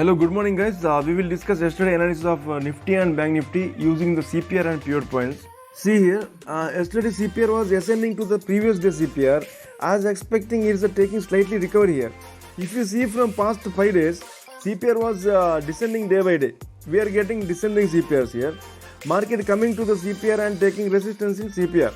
Hello, good morning guys. We will discuss yesterday analysis of Nifty and Bank Nifty using the CPR and pivot points. See here, yesterday CPR was ascending to the previous day CPR. As expecting, it is taking slightly recovery here. If you see from past 5 days, CPR was descending day by day. We are getting descending CPRs here. Market coming to the CPR and taking resistance in CPR.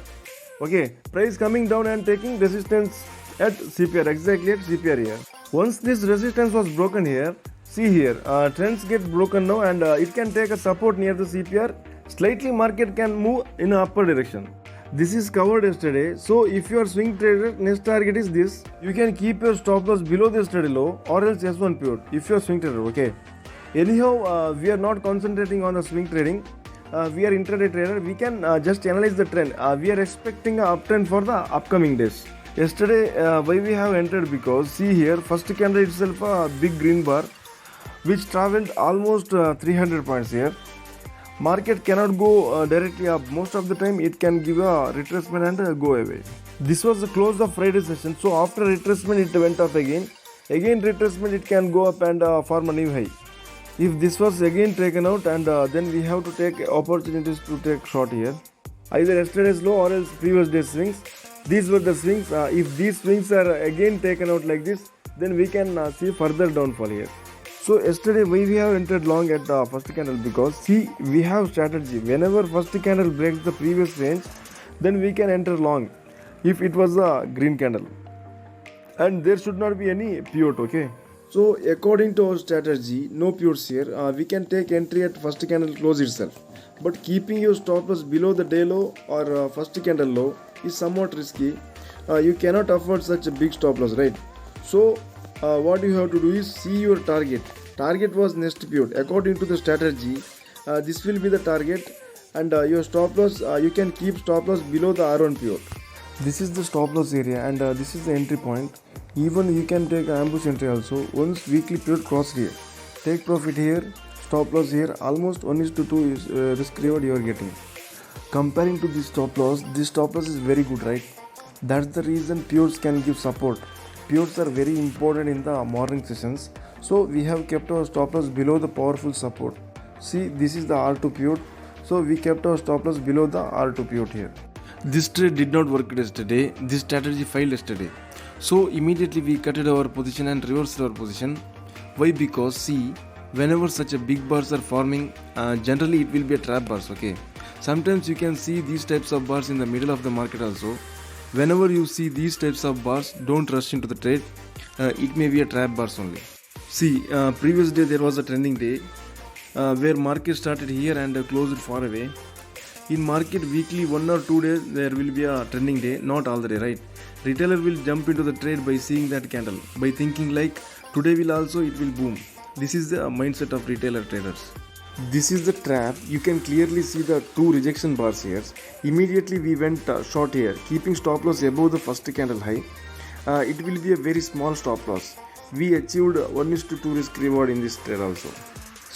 Okay, price coming down and taking resistance at CPR, exactly at CPR here. Once this resistance was broken here, see here, trends get broken now and it can take a support near the CPR. Slightly market can move in a upper direction. This is covered yesterday. So if you are swing trader, next target is this. You can keep your stop loss below the yesterday low or else S1 pivot if you are swing trader. Okay. Anyhow, we are not concentrating on the swing trading. We are intraday trader. We can just analyze the trend. We are expecting an uptrend for the upcoming days. Yesterday, why we have entered, because see here, first candle itself a big green bar which traveled almost 300 points here. Market cannot go directly up. Most of the time it can give a retracement and go away. This was the close of Friday session. So after retracement it went up again. Again retracement it can go up and form a new high. If this was again taken out and then we have to take opportunities to take short here. Either yesterday's low or else previous day's swings. These were the swings. If these swings are again taken out like this, then we can see further downfall here. So yesterday we have entered long at first candle, because see, we have strategy. Whenever first candle breaks the previous range, then we can enter long if it was a green candle. And there should not be any pivot, okay? So according to our strategy, no pivots here. We can take entry at first candle close itself. But keeping your stop loss below the day low or first candle low is somewhat risky. You cannot afford such a big stop loss, right? So what you have to do is see your target. Target was next pivot. According to the strategy, this will be the target, and your stop loss, you can keep stop loss below the R1 pivot. This is the stop loss area and this is the entry point. Even you can take ambush entry also. Once weekly pivot crossed here, take profit here, stop loss here. Almost 1:2 is risk reward you are getting. Comparing to this stop loss is very good, right? That's the reason pivots can give support. Pivots are very important in the morning sessions. So we have kept our stop loss below the powerful support. See, this is the R2 pivot. So we kept our stop loss below the R2 pivot here. This trade did not work yesterday. This strategy failed yesterday. So immediately we cutted our position and reversed our position. Why? Because see, whenever such a big bars are forming, generally it will be a trap bars, okay? Sometimes you can see these types of bars in the middle of the market also. Whenever you see these types of bars, don't rush into the trade. It may be a trap bars only. See, previous day there was a trending day where market started here and closed far away. In market weekly 1 or 2 days there will be a trending day, not all the day, right? Retailer will jump into the trade by seeing that candle, by thinking like today will also it will boom. This is the mindset of retailer traders. This is the trap. You can clearly see the 2 rejection bars here. Immediately we went short here, keeping stop loss above the first candle high. It will be a very small stop loss. We achieved 1:2 risk reward in this trade also.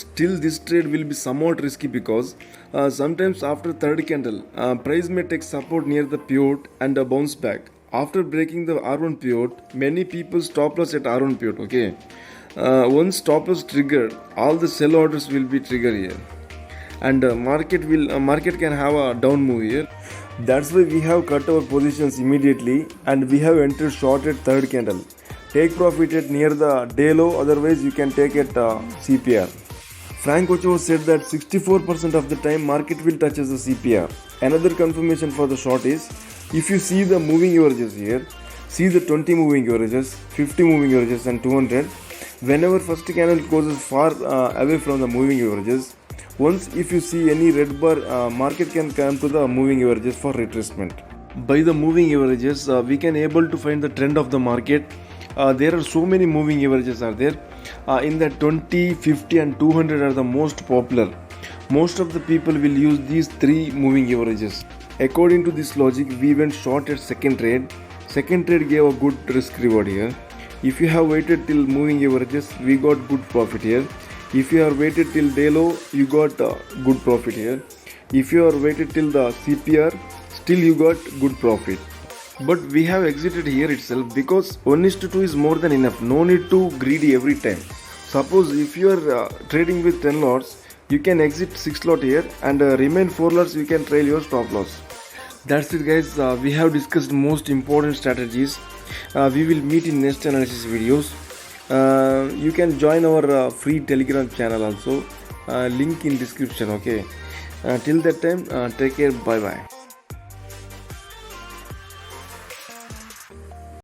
Still this trade will be somewhat risky, because sometimes after third candle, price may take support near the pivot and bounce back. After breaking the R1 pivot, many people stop loss at R1 pivot, okay? Once stop loss triggered, all the sell orders will be triggered here, and market can have a down move here. That's why we have cut our positions immediately and we have entered short at third candle. Take profit at near the day low, otherwise you can take at CPR. Frank Ochoa said that 64% of the time market will touch the CPR. Another confirmation for the short is, if you see the moving averages here, see the 20 moving averages, 50 moving averages and 200. Whenever first candle closes far away from the moving averages, once if you see any red bar, market can come to the moving averages for retracement. By the moving averages, we can able to find the trend of the market. There are so many moving averages are there. In the 20, 50 and 200 are the most popular. Most of the people will use these 3 moving averages. According to this logic, we went short at second trade. Second trade gave a good risk reward here. If you have waited till moving averages, we got good profit here. If you have waited till day low, you got good profit here. If you are waited till the CPR, still you got good profit. But we have exited here itself, because 1:2 is more than enough. No need to greedy every time. Suppose if you are trading with 10 lots, you can exit 6 lot here and remain 4 lots, you can trail your stop loss. That's it guys, we have discussed most important strategies. We will meet in next analysis videos. You can join our free Telegram channel also, link in description. Okay, till that time, take care, bye bye.